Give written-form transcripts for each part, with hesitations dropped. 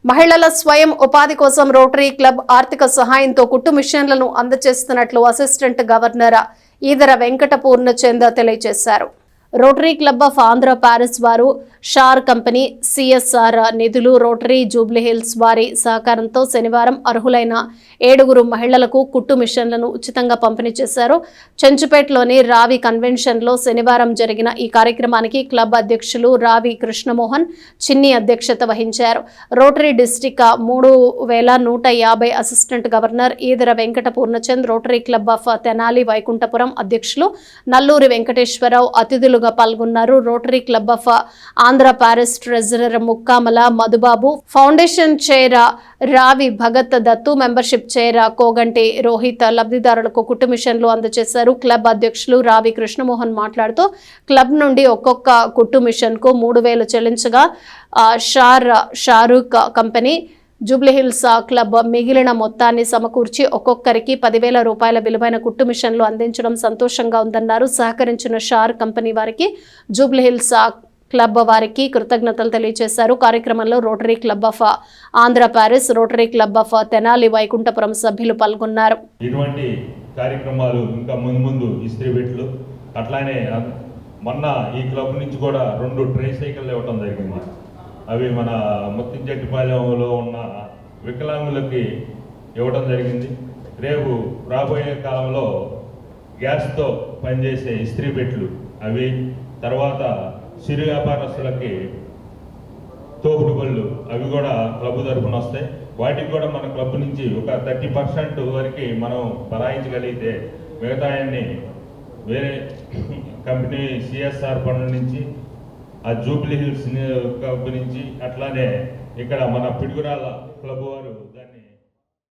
మహిళల స్వయం ఉపాధి కోసం రోటరీ క్లబ్ ఆర్థిక సహాయంతో కుట్టు మిషన్లను అందజేస్తున్నట్లు అసిస్టెంట్ గవర్నర్ ఈదర వెంకట పూర్ణచంద్ తెలియజేశారు. Rotary club of Andhra Paris వారు షార్ కంపెనీ సిఎస్ఆర్ నిధులు రోటరీ జూబ్లీహిల్స్ వారి సహకారంతో శనివారం అర్హులైన 7 మహిళలకు కుట్టు మిషన్లను ఉచితంగా పంపిణీ చేశారు. చెంచుపేటలోని రావి కన్వెన్షన్లో శనివారం జరిగిన ఈ కార్యక్రమానికి క్లబ్ అధ్యక్షులు రావి కృష్ణమోహన్ చిన్ని అధ్యక్షత వహించారు. Rotary district 3150 assistant governor Eedara Venkata Purnachand, rotary club of Tenali Vaikunthapuram అధ్యక్షులు నల్లూరి వెంకటేశ్వరరావు అతిథులుగా పాల్గొన్నారు. Rotary club of Andhra Paris treasurer Mukkamala Madhubabu, foundation chair రావి భగత్ దత్తు, మెంబర్షిప్ చైర్ కోగంటి రోహిత్ లబ్ధిదారులకు కుట్టు మిషన్లు అందజేశారు. క్లబ్ అధ్యక్షులు రావి కృష్ణమోహన్ మాట్లాడుతూ క్లబ్ నుండి ఒక్కొక్క కుట్టు మిషన్ కు 3000 చెల్లించగా షారూక్ కంపెనీ జూబ్లీహిల్స్ క్లబ్ మిగిలిన మొత్తాన్ని సమకూర్చి ఒక్కొక్కరికి 10,000 రూపాయల విలువైన కుట్టు మిషన్లు అందించడం సంతోషంగా ఉందన్నారు. సహకరించిన షార్ కంపెనీ వారికి, జూబ్లీహిల్స్ క్లబ్ వారికి కృతజ్ఞతలు తెలియజేశారు. కార్యక్రమంలో rotary club of Andhra Paris, rotary club of Tenali Vaikunthapuram సభ్యులు పాల్గొన్నారు. ఇటువంటి కార్యక్రమాలు ఇంకా ముందు ఇస్త్రీ బెట్లు అట్లానే మొన్న ఈ క్లబ్ నుంచి కూడా 2 ట్రై సైకిళ్ళు ఇవ్వడం జరిగింది. అవి మన ముత్తించెట్టిపాలెంలో ఉన్న వికలాంగులకి ఇవ్వడం జరిగింది. రేపు రాబోయే కాలంలో గ్యాస్తో పనిచేసే ఇస్త్రీ బెట్లు అవి, తర్వాత చిరు వ్యాపారస్తులకి తోపుడు బళ్ళు అవి కూడా క్లబ్ తరఫున వస్తాయి. వాటికి కూడా మన క్లబ్ నుంచి ఒక 30% వరకు మనం బరాయించగలిగితే మిగతాయన్ని వేరే కంపెనీ సిఎస్ఆర్ ఫండ్ నుంచి, ఆ జూబ్లీహిల్స్ క్లబ్ నుంచి, అట్లానే ఇక్కడ మన పిడుగురాళ్ళ క్లబ్ వారు దాన్ని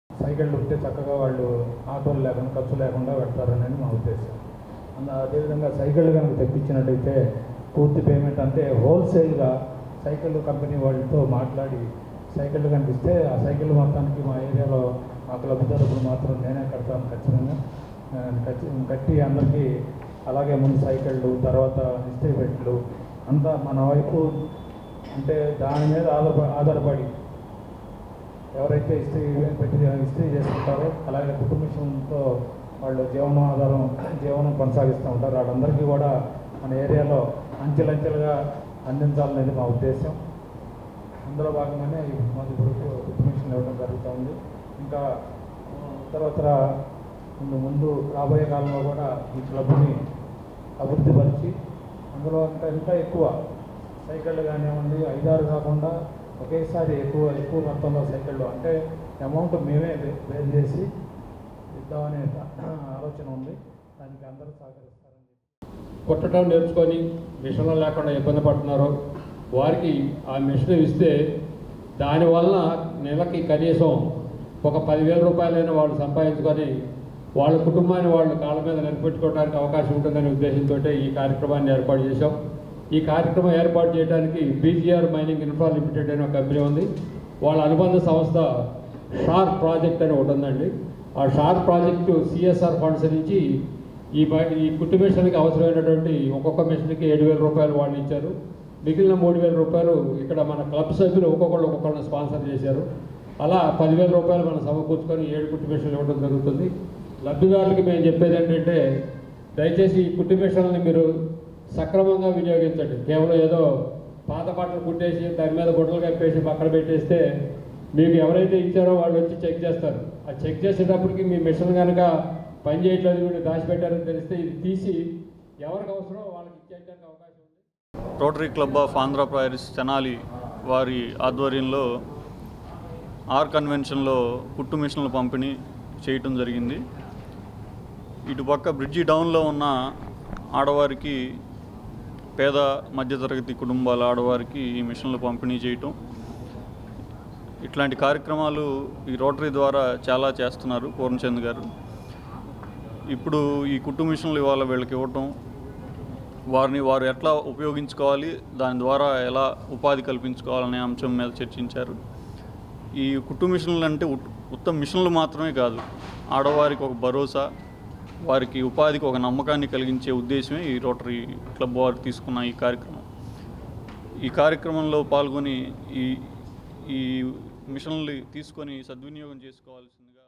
సైకిళ్ళు ఉంటే చక్కగా వాళ్ళు ఆటోలు లేకుండా ఖర్చు లేకుండా పెడతారనేది మా ఉద్దేశం. అదేవిధంగా సైకిళ్ళు కనుక తెప్పించినట్టయితే పూర్తి పేమెంట్ అంటే హోల్సేల్గా సైకిల్ కంపెనీ వాళ్ళతో మాట్లాడి సైకిళ్ళు కనిపిస్తే ఆ సైకిల్ మొత్తానికి మా ఏరియాలో మా క్లబ్ తరపున మాత్రం నేనే కడతాను ఖచ్చితంగా కట్టి అందరికీ. అలాగే ముందు సైకిళ్ళు, తర్వాత ఇస్త్రీ బెట్లు అంతా మన వైపు అంటే దాని మీద ఆధారపడి ఎవరైతే ఇస్త్రీ చేసుకుంటారో అలాగే కుటుంబంతో వాళ్ళు జీవనం కొనసాగిస్తూ ఉంటారు. వాళ్ళందరికీ కూడా మన ఏరియాలో అంచెలంచెలుగా అందించాలనేది మా ఉద్దేశం. అందులో భాగంగానే మాకు ఇప్పుడు కుటుంబం ఇవ్వడం జరుగుతూ ఉంది. ఇంకా తర్వాత ముందు రాబోయే కాలంలో కూడా ఈ క్లబ్ని అభివృద్ధిపరిచి అందులో ఇంకా ఎక్కువ సైకిళ్ళు కానివ్వండి 5-6 కాకుండా ఒకేసారి ఎక్కువ మొత్తంలో సైకిళ్ళు అంటే అమౌంట్ మేమే బేర్ చేసి ఇద్దామనే ఆలోచన ఉంది. దానికి అందరూ సహకరిస్తారని కుట్టడం నేర్చుకొని మిషన్లు లేకుండా ఇబ్బంది పడుతున్నారో వారికి ఆ మిషన్ ఇస్తే దానివల్ల నెలకి కనీసం ఒక 10,000 రూపాయలైనా వాళ్ళు సంపాదించుకొని వాళ్ళ కుటుంబాన్ని వాళ్ళు కాళ్ళ మీద నిలబెట్టుకోవడానికి అవకాశం ఉంటుందనే ఉద్దేశంతో ఈ కార్యక్రమాన్ని ఏర్పాటు చేశాం. ఈ కార్యక్రమం ఏర్పాటు చేయడానికి బీజీఆర్ మైనింగ్ ఇన్ఫ్రా లిమిటెడ్ అనే ఒక కంపెనీ ఉంది. వాళ్ళ అనుబంధ సంస్థ షార్ ప్రాజెక్ట్ అని ఒకటి ఉందండి. ఆ షార్ ప్రాజెక్టు సిఎస్ఆర్ ఫండ్స్ నుంచి ఈ కుట్టు మిషన్కి అవసరమైనటువంటి ఒక్కొక్క మిషన్కి 7,000 రూపాయలు వాళ్ళు ఇచ్చారు. మిగిలిన 3,000 రూపాయలు ఇక్కడ మన క్లబ్ సభ్యులు ఒక్కొక్కరిని స్పాన్సర్ చేశారు. అలా 10,000 రూపాయలు మనం సమకూర్చుకొని 7 కుట్టు మిషన్లు ఇవ్వడం జరుగుతుంది. లబ్ధిదారులకి మేము చెప్పేది ఏంటంటే దయచేసి ఈ కుట్టు మిషన్లని మీరు సక్రమంగా వినియోగించండి. కేవలం ఏదో పాత బట్టలు కుట్టేసి దాని మీద గుడ్డలు కప్పేసి పక్కన పెట్టేస్తే మీకు ఎవరైతే ఇచ్చారో వాళ్ళు వచ్చి చెక్ చేస్తారు. ఆ చెక్ చేసేటప్పటికి మీ మిషన్ కనుక పని చేయట్లేదు, మీరు దాచిపెట్టారని తెలిస్తే ఇది తీసి ఎవరికి అవసరమో వాళ్ళకి ఇచ్చేయడానికి అవకాశం ఉంది. Rotary club of Andhra Paris Tenali వారి ఆధ్వర్యంలో ఆర్ కన్వెన్షన్లో కుట్టు మిషన్లు పంపిణీ చేయటం జరిగింది. ఇటుపక్క బ్రిడ్జి డౌన్లో ఉన్న ఆడవారికి, పేద మధ్యతరగతి కుటుంబాల ఆడవారికి ఈ మిషన్లు పంపిణీ చేయటం, ఇట్లాంటి కార్యక్రమాలు ఈ రోటరీ ద్వారా చాలా చేస్తున్నారు పూర్ణచంద్ గారు. ఇప్పుడు ఈ కుట్టు మిషన్లు ఇవాళ వీళ్ళకి ఇవ్వటం, వారు ఎట్లా ఉపయోగించుకోవాలి, దాని ద్వారా ఎలా ఉపాధి కల్పించుకోవాలనే అంశం మీద చర్చించారు. ఈ కుట్టు మిషన్లు అంటే ఉత్తమ మిషన్లు మాత్రమే కాదు, ఆడవారికి ఒక భరోసా, వారికి ఉపాధికి ఒక నమ్మకాన్ని కలిగించే ఉద్దేశమే ఈ రోటరీ క్లబ్ వారు తీసుకున్న ఈ కార్యక్రమం. ఈ కార్యక్రమంలో పాల్గొని ఈ మిషన్లు తీసుకొని సద్వినియోగం చేసుకోవాల్సిందిగా